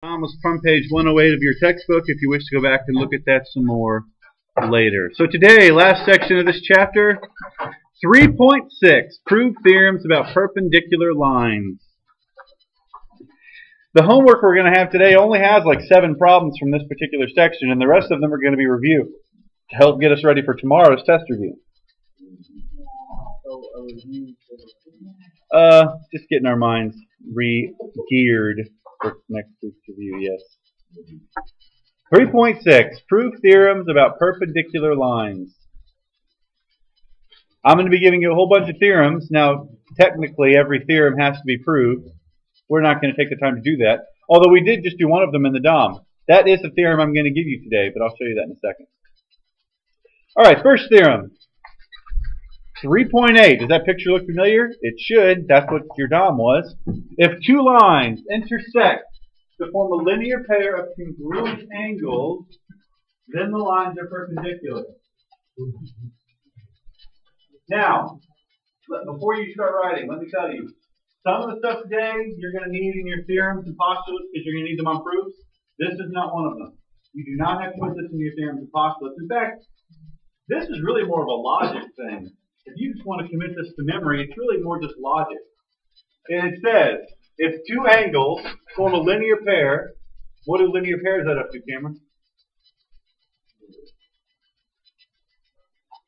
Was from page 108 of your textbook if you wish to go back and look at that some more later. So today, last section of this chapter, 3.6, prove theorems about perpendicular lines. The homework we're going to have today only has like 7 problems from this particular section, and the rest of them are going to be review to help get us ready for tomorrow's test review. Just getting our minds re-geared for next week's review, yes. 3.6, prove theorems about perpendicular lines. I'm going to be giving you a whole bunch of theorems. Now, technically, every theorem has to be proved. We're not going to take the time to do that, although we did just do one of them in the DOM. That is the theorem I'm going to give you today, but I'll show you that in a second. All right, first theorem. 3.8. Does that picture look familiar? It should. That's what your DOM was. If two lines intersect to form a linear pair of congruent angles, then the lines are perpendicular. Now, before you start writing, let me tell you, some of the stuff today you're going to need in your theorems and postulates because you're going to need them on proofs. This is not one of them. You do not have to put this in your theorems and postulates. In fact, this is really more of a logic thing. If you just want to commit this to memory, it's really more just logic. And it says, if two angles form a linear pair, what do linear pairs add up to, Cameron?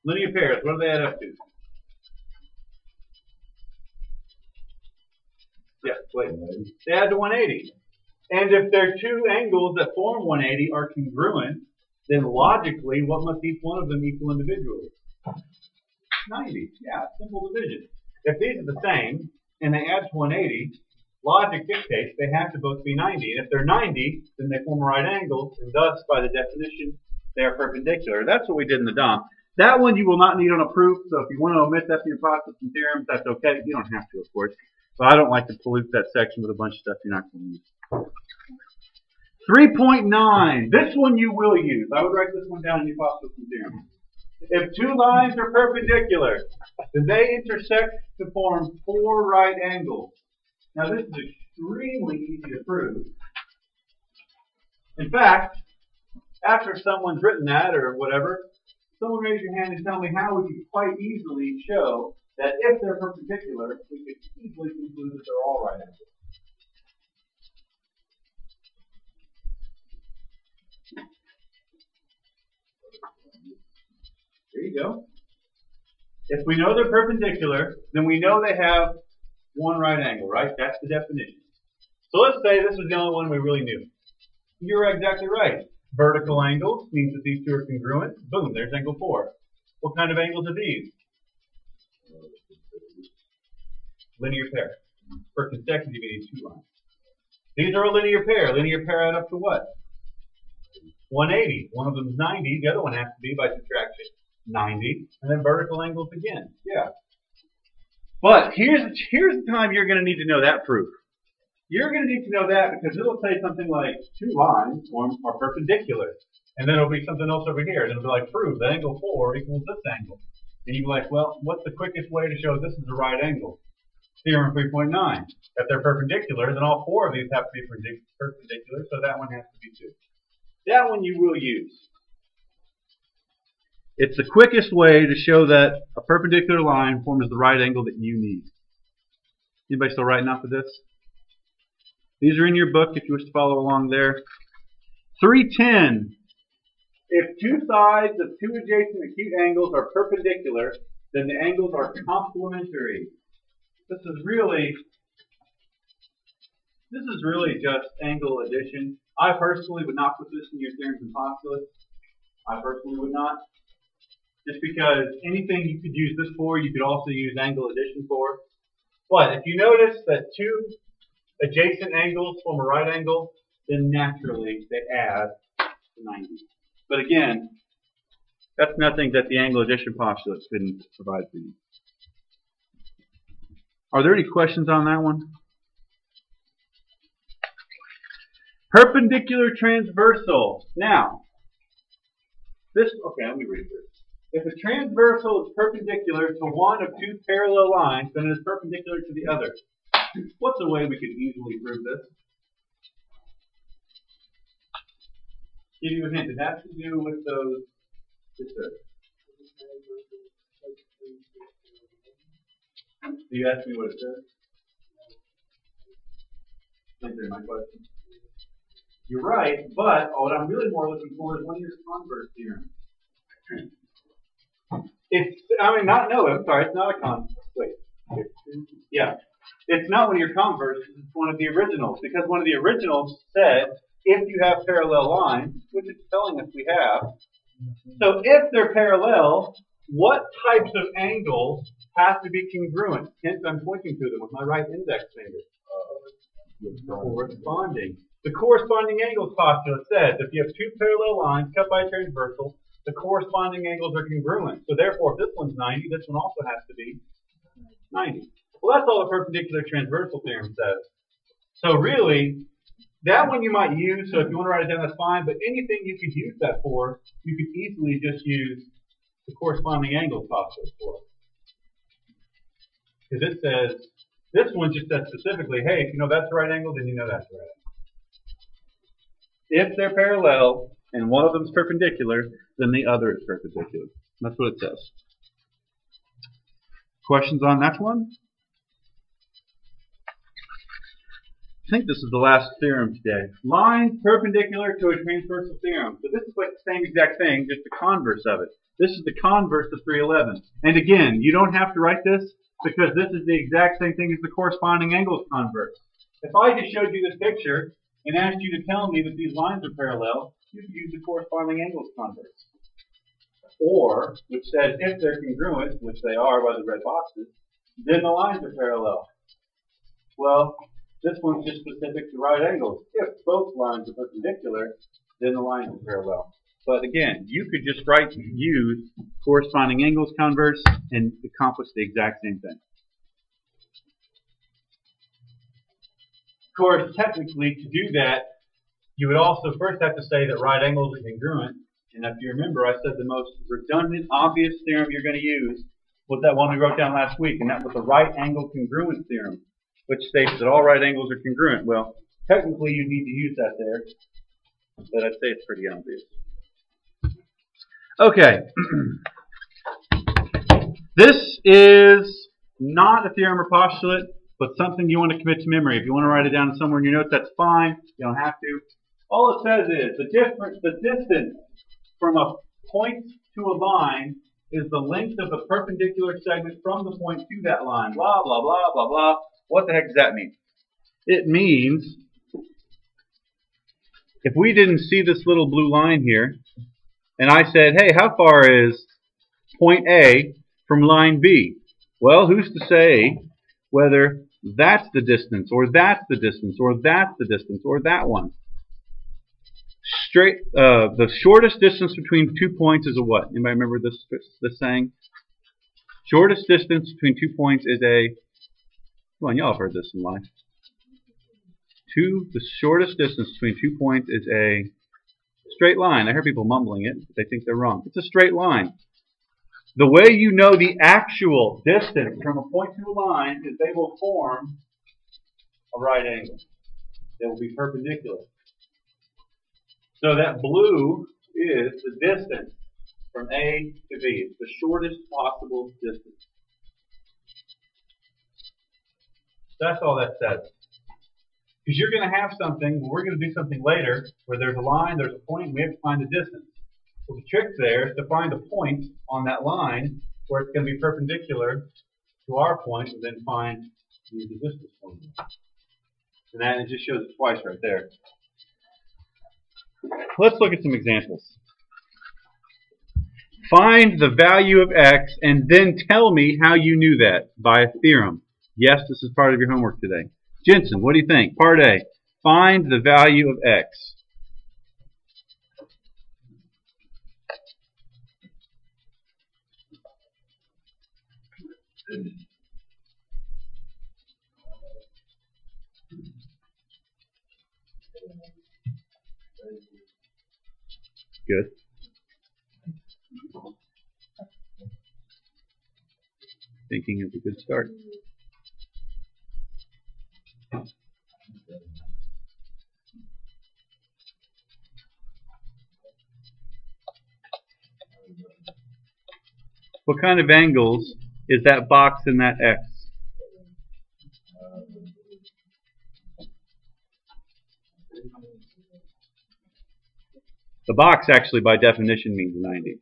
Linear pairs, what do they add up to? Yeah, wait. They add to 180. And if their two angles that form 180 are congruent, then logically, what must each one of them equal individually? 90. Yeah, simple division. If these are the same, and they add to 180, logic dictates they have to both be 90. And if they're 90, then they form a right angle, and thus, by the definition, they are perpendicular. That's what we did in the DOM. That one you will not need on a proof, so if you want to omit that from your postulates and theorems, that's okay. You don't have to, of course. But I don't like to pollute that section with a bunch of stuff you're not going to use. 3.9. This one you will use. I would write this one down in your postulates and theorems. If two lines are perpendicular, then they intersect to form 4 right angles. Now this is extremely easy to prove. In fact, after someone's written that or whatever, someone raise your hand and tell me how we could quite easily show that if they're perpendicular, we could easily conclude that they're all right angles. There you go. If we know they're perpendicular, then we know they have one right angle, right? That's the definition. So let's say this was the only one we really knew. You're exactly right. Vertical angles means that these two are congruent. Boom, there's angle 4. What kind of angles are these? Linear pair. For consecutive, you need 2 lines. These are a linear pair. Linear pair add up to what? 180. One of them is 90. The other one has to be, by subtraction, 90. And then vertical angles again. Yeah. But here's the time you're going to need to know that proof. You're going to need to know that because it'll say something like 2 lines are perpendicular. And then it'll be something else over here. And it'll be like, prove that angle 4 equals this angle. And you'll be like, well, what's the quickest way to show this is a right angle? Theorem 3.9. If they're perpendicular, then all 4 of these have to be perpendicular, so that one has to be 2. That one you will use. It's the quickest way to show that a perpendicular line forms the right angle that you need. Anybody still writing off of this? These are in your book if you wish to follow along there. 3.10. If two sides of two adjacent acute angles are perpendicular, then the angles are complementary. This is really just angle addition. I personally would not put this in your theorems and postulates. I personally would not. Just because anything you could use this for, you could also use angle addition for. But if you notice that two adjacent angles form a right angle, then naturally they add to 90. But again, that's nothing that the angle addition postulates couldn't provide for you. Are there any questions on that one? Perpendicular transversal. Now, okay, let me read this. If a transversal is perpendicular to one of 2 parallel lines, then it is perpendicular to the other. What's a way we could easily prove this? Give you a hint. It has to do with those. Do you ask me what it says? Answer my question. You're right, but what I'm really more looking for is one of your converse theorems. I'm sorry, it's not a converse. Wait. Yeah. It's not one of your converses, it's one of the originals. Because one of the originals said, if you have parallel lines, which it's telling us we have, so if they're parallel, what types of angles have to be congruent? Hence, I'm pointing to them with my right index finger. Corresponding. The corresponding angles postulate says if you have two parallel lines cut by a transversal, the corresponding angles are congruent. So therefore, if this one's 90, this one also has to be 90. Well, that's all the perpendicular transversal theorem says. So really, that one you might use, so if you want to write it down, that's fine, but anything you could use that for, you could easily just use the corresponding angles postulate for. Because it says, this one just says specifically, hey, if you know that's the right angle, then you know that's the right angle. If they're parallel, and one of them is perpendicular, then the other is perpendicular. That's what it says. Questions on that one? I think this is the last theorem today. Lines perpendicular to a transversal theorem. So this is like the same exact thing, just the converse of it. This is the converse of 311. And again, you don't have to write this because this is the exact same thing as the corresponding angles converse. If I just showed you this picture and asked you to tell me that these lines are parallel, you could use the corresponding angles converse. Or, which says if they're congruent, which they are by the red boxes, then the lines are parallel. Well, this one's just specific to right angles. If both lines are perpendicular, then the lines are parallel. But again, you could just use corresponding angles converse and accomplish the exact same thing. Of course, technically, to do that, you would also first have to say that right angles are congruent. And if you remember, I said the most redundant, obvious theorem you're going to use was that one we wrote down last week, and that was the right angle congruence theorem, which states that all right angles are congruent. Well, technically, you need to use that there, but I'd say it's pretty obvious. Okay. This is not a theorem or postulate, but something you want to commit to memory. If you want to write it down somewhere in your notes, that's fine. You don't have to. All it says is the distance from a point to a line is the length of the perpendicular segment from the point to that line. Blah, blah, blah, blah, blah. What the heck does that mean? It means if we didn't see this little blue line here, and I said, hey, how far is point A from line B? Well, who's to say whether that's the distance, or that's the distance, or that's the distance, or that one? The shortest distance between 2 points is a what? Anybody remember this saying? Shortest distance between 2 points is a, come on, y'all have heard this in life. The shortest distance between 2 points is a straight line. I hear people mumbling it, but they think they're wrong. It's a straight line. The way you know the actual distance from a point to a line is they will form a right angle. They will be perpendicular. So that blue is the distance from A to B. It's the shortest possible distance. That's all that says. Because you're going to have something, we're going to do something later, where there's a line, there's a point, and we have to find the distance. Well, the trick there is to find a point on that line where it's going to be perpendicular to our point, and then use the distance formula. And that it just shows it twice right there. Let's look at some examples. Find the value of x and then tell me how you knew that by a theorem. Yes, this is part of your homework today. Jensen, what do you think? Part A. Find the value of x. Good. Thinking is a good start. What kind of angles is that box in that X? The box actually by definition means 90.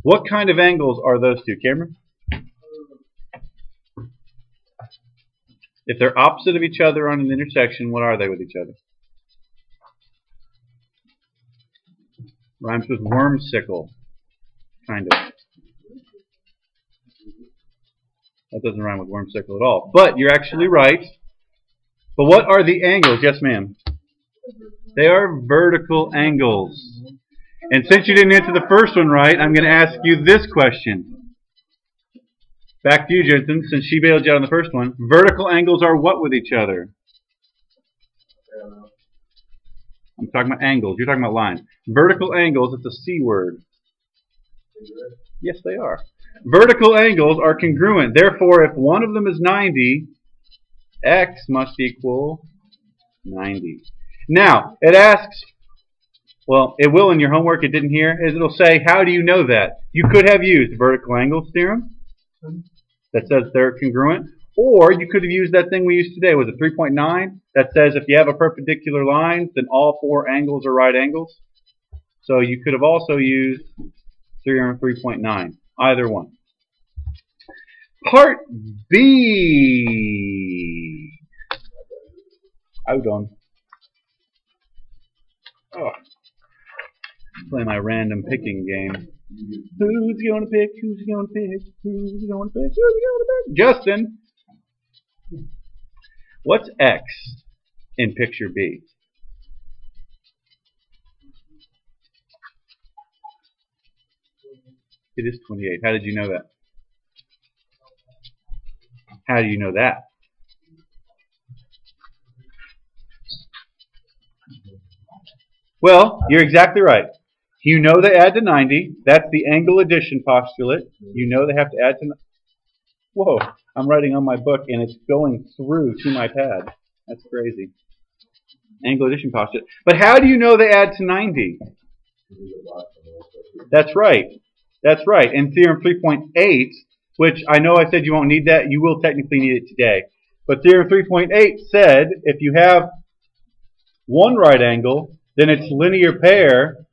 What kind of angles are those two, Cameron? If they're opposite of each other on an intersection, what are they with each other? Rhymes with wormsicle, kind of. That doesn't rhyme with wormsicle at all. But you're actually right. But what are the angles? Yes, ma'am. They are vertical angles. And since you didn't answer the first one right, I'm going to ask you this question. Back to you, Jensen, since she bailed you out on the first one. Vertical angles are what with each other? I'm talking about angles. You're talking about lines. Vertical angles, it's a C word. Yes, they are. Vertical angles are congruent. Therefore, if one of them is 90, x must equal 90. Now, it asks, well, it will in your homework, it didn't here, it'll say, how do you know that? You could have used vertical angles theorem that says they're congruent, or you could have used that thing we used today, was it 3.9, that says if you have a perpendicular line, then all four angles are right angles. So you could have also used theorem 3.9, either one. Part B. Hold on. Oh. Play my random picking game. Who's gonna pick? Who's gonna pick? Who's gonna pick? Who's gonna pick? Justin. What's X in picture B? It is 28. How did you know that? How do you know that? Well, you're exactly right. You know they add to 90. That's the angle addition postulate. You know they have to add to... Whoa, I'm writing on my book and it's going through to my pad. That's crazy. Angle addition postulate. But how do you know they add to 90? That's right. That's right. In theorem 3.8, which I know I said you won't need that. You will technically need it today. But theorem 3.8 said if you have one right angle, then its linear pair,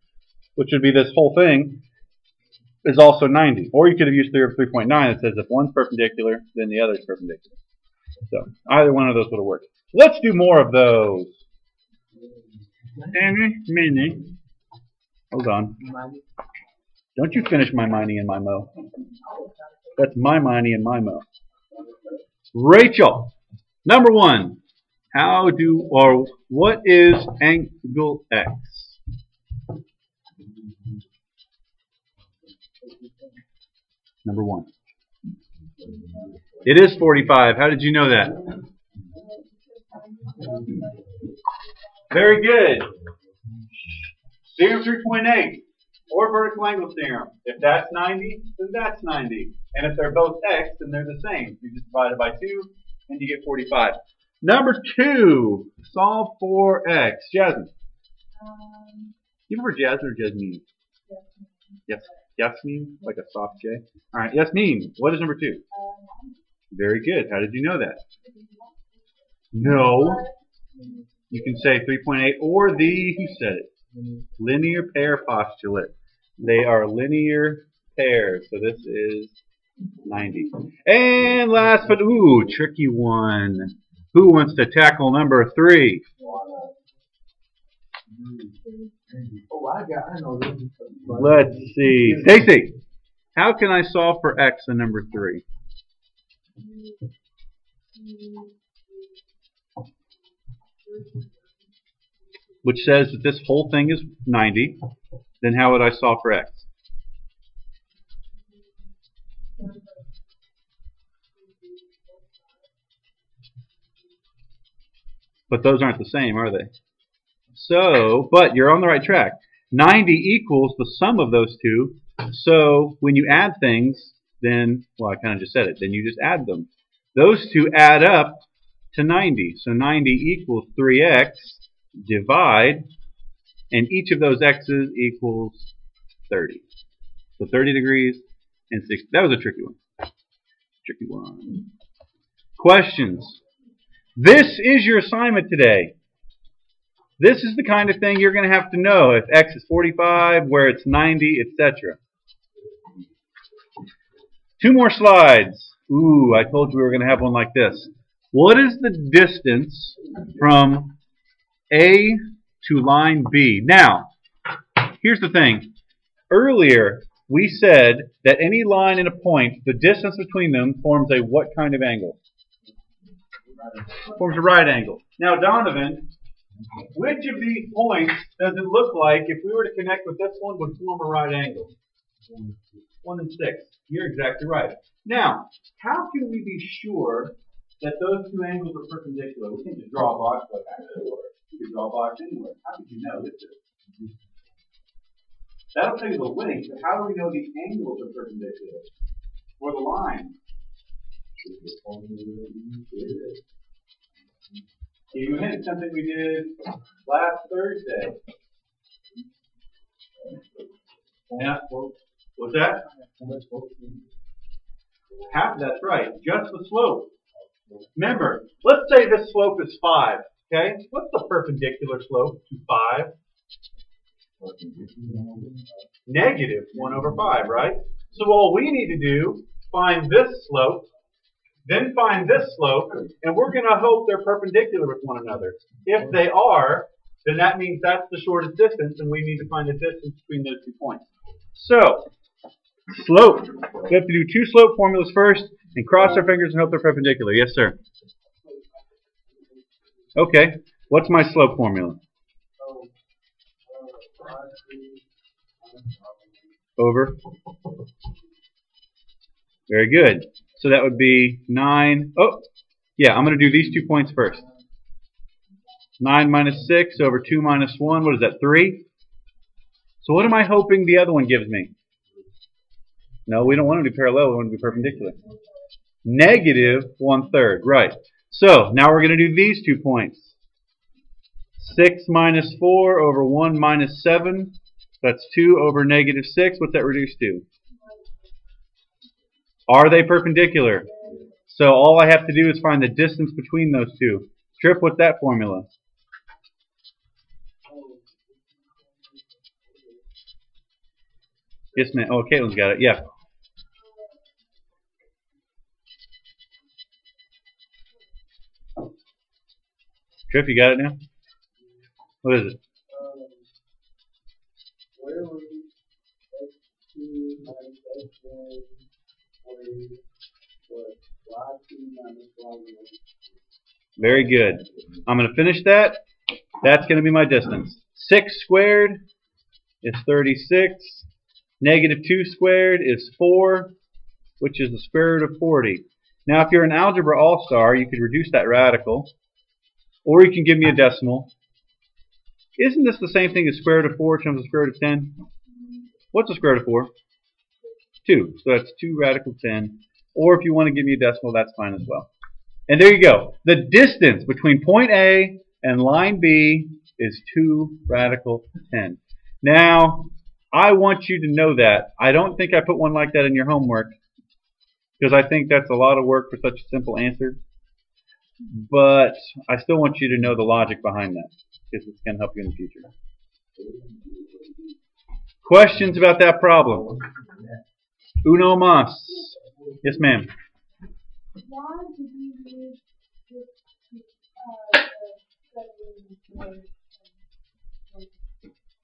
which would be this whole thing, is also 90. Or you could have used theorem 3.9 that says if one's perpendicular, then the other is perpendicular. So either one of those would have worked. Let's do more of those. Mini. Hold on. Don't you finish my miney and my mo. That's my miney and my mo. Rachel, number one. How do, or what is angle X? Number one. It is 45. How did you know that? Very good. Theorem 3.8, or vertical angle theorem. If that's 90, then that's 90. And if they're both X, then they're the same. You just divide it by 2, and you get 45. Number two, solve for X. Jasmine. You prefer Jasmine or Jasmine? Yes. Yasmin, like a soft J. All right, Yasmin, what is number two? Very good. How did you know that? No. You can say 3.8 or the, who said it? Linear pair postulate. They are linear pairs. So this is 90. And last but, ooh, tricky one. Who wants to tackle number three? Let's see. Stacy, how can I solve for X in number three? Which says that this whole thing is 90. Then how would I solve for X? But those aren't the same, are they? So, but you're on the right track. 90 equals the sum of those two. So when you add things, then, well, I kind of just said it. Then you just add them. Those two add up to 90. So 90 equals 3x, divide, and each of those x's equals 30. So 30 degrees, and 60. That was a tricky one. Tricky one. Questions. This is your assignment today. This is the kind of thing you're going to have to know if x is 45, where it's 90, etc. 2 more slides. Ooh, I told you we were going to have one like this. What is the distance from A to line B? Now, here's the thing. Earlier, we said that any line and a point, the distance between them forms a what kind of angle? Forms a right angle. Now, Donovan, which of these points does it look like if we were to connect with this one would form a right angle? 1 and 6. You're exactly right. Now, how can we be sure that those 2 angles are perpendicular? We can just draw a box like that. We can draw a box anywhere. How could you know this? That'll tell you the length, but how do we know the angles are perpendicular? Or the line? Give you a hint, something we did last Thursday. Yeah. What's that? Half, that's right. Just the slope. Remember, let's say this slope is 5. Okay? What's the perpendicular slope to 5? Negative 1 over 5, right? So all we need to do, find this slope, then find this slope, and we're going to hope they're perpendicular with one another. If they are, then that means that's the shortest distance, and we need to find the distance between those 2 points. So, slope. We have to do 2 slope formulas first, and cross our fingers and hope they're perpendicular. Yes, sir. Okay. What's my slope formula? Over. Very good. So that would be 9. Oh, yeah, I'm going to do these 2 points first. 9 minus 6 over 2 minus 1. What is that, 3? So what am I hoping the other one gives me? No, we don't want them to be parallel. We want them to be perpendicular. Negative 1/3. Right. So now we're going to do these 2 points. 6 minus 4 over 1 minus 7. That's 2 over negative 6. What's that reduced to? Are they perpendicular? So all I have to do is find the distance between those 2. Trip, what's that formula? Yes, ma'am. Oh, Caitlin's got it. Yeah. Trip, you got it now? What is it? Very good. I'm going to finish that. That's going to be my distance. 6 squared is 36. Negative 2 squared is 4, which is the square root of 40. Now, if you're an algebra all-star, you could reduce that radical, or you can give me a decimal. Isn't this the same thing as square root of 4 times the square root of 10? What's the square root of 4? 2. So that's 2 radical 10. Or if you want to give me a decimal, that's fine as well. And there you go. The distance between point A and line B is 2 radical 10. Now, I want you to know that. I don't think I put one like that in your homework, because I think that's a lot of work for such a simple answer. But I still want you to know the logic behind that, because it's going to help you in the future. Questions about that problem? Uno mas. Yes, ma'am. Why did you use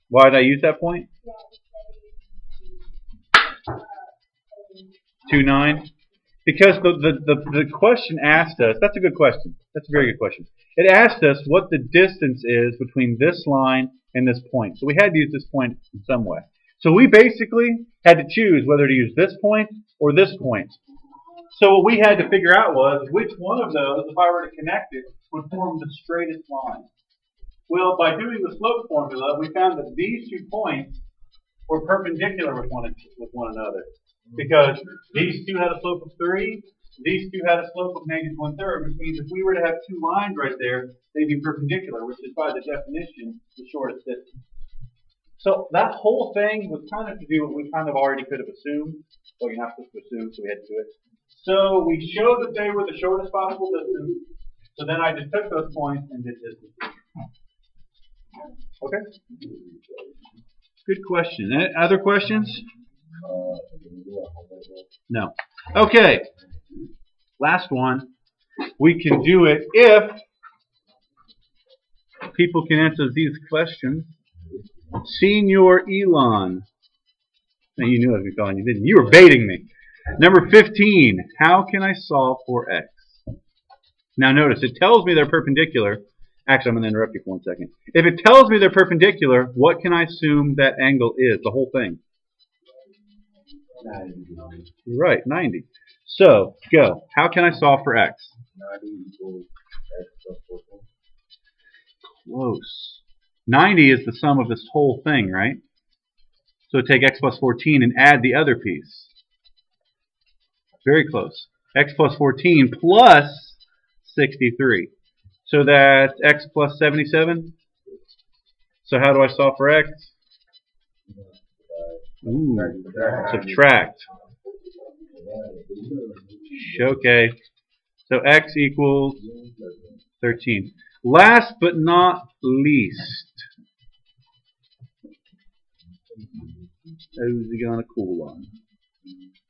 Why did I use that point? 2-9? Because the question asked us, that's a good question. That's a very good question. It asked us what the distance is between this line and this point. So we had to use this point in some way. So we basically had to choose whether to use this point or this point. So what we had to figure out was which one of those, if I were to connect it, would form the straightest line. Well, by doing the slope formula, we found that these 2 points were perpendicular with one another. Because these 2 had a slope of 3, these 2 had a slope of negative 1/3, which means if we were to have 2 lines right there, they'd be perpendicular, which is by the definition the shortest distance. So that whole thing was kind of to do what we kind of already could have assumed. Well, you're not supposed to assume, so we had to do it. So we showed that they were the shortest possible distance. So then I just took those points and did this. Okay. Good question. Any other questions? No. Okay. Last one. We can do it if people can answer these questions. Senior Elon. Now you knew I was calling you, didn't you? You were baiting me. Number 15. How can I solve for x? Now notice, it tells me they're perpendicular. Actually, I'm going to interrupt you for 1 second. If it tells me they're perpendicular, what can I assume that angle is? The whole thing. 90. You're right, 90. So, go. How can I solve for x? 90 equals x plus 14. Close. 90 is the sum of this whole thing, right? So take x plus 14 and add the other piece. Very close. X plus 14 plus 63. So that's x plus 77. So how do I solve for x? Ooh, subtract. Okay. So x equals 13. Last but not least, who's he gonna cool on?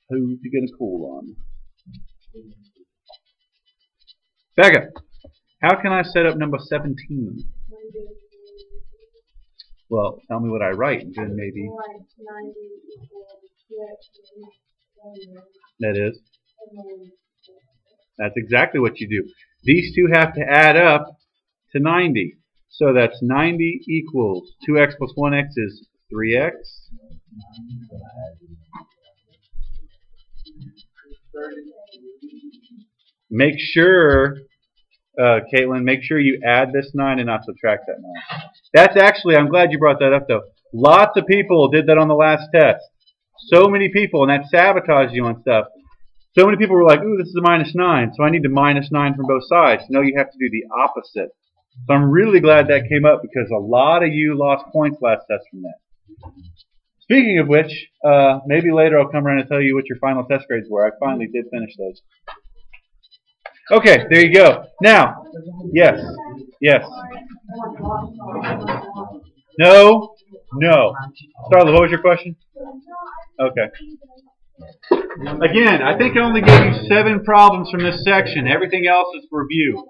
Who's he gonna cool on? Becca, how can I set up number 17? Well, tell me what I write, and then maybe. That is. That's exactly what you do. These two have to add up to 90. So that's 90 equals 2x plus 1x is 3x. Make sure, Caitlin, make sure you add this 9 and not subtract that 9. That's actually, I'm glad you brought that up though. Lots of people did that on the last test. So many people, and that sabotaged you on stuff. So many people were like, ooh, this is a -9, so I need to -9 from both sides. No, you have to do the opposite. So I'm really glad that came up because a lot of you lost points last test from that. Speaking of which, maybe later I'll come around and tell you what your final test grades were. I finally did finish those. Okay, there you go. Now, yes, yes. No, no. Starla, what was your question? Okay. Again, I think I only gave you 7 problems from this section. Everything else is for review.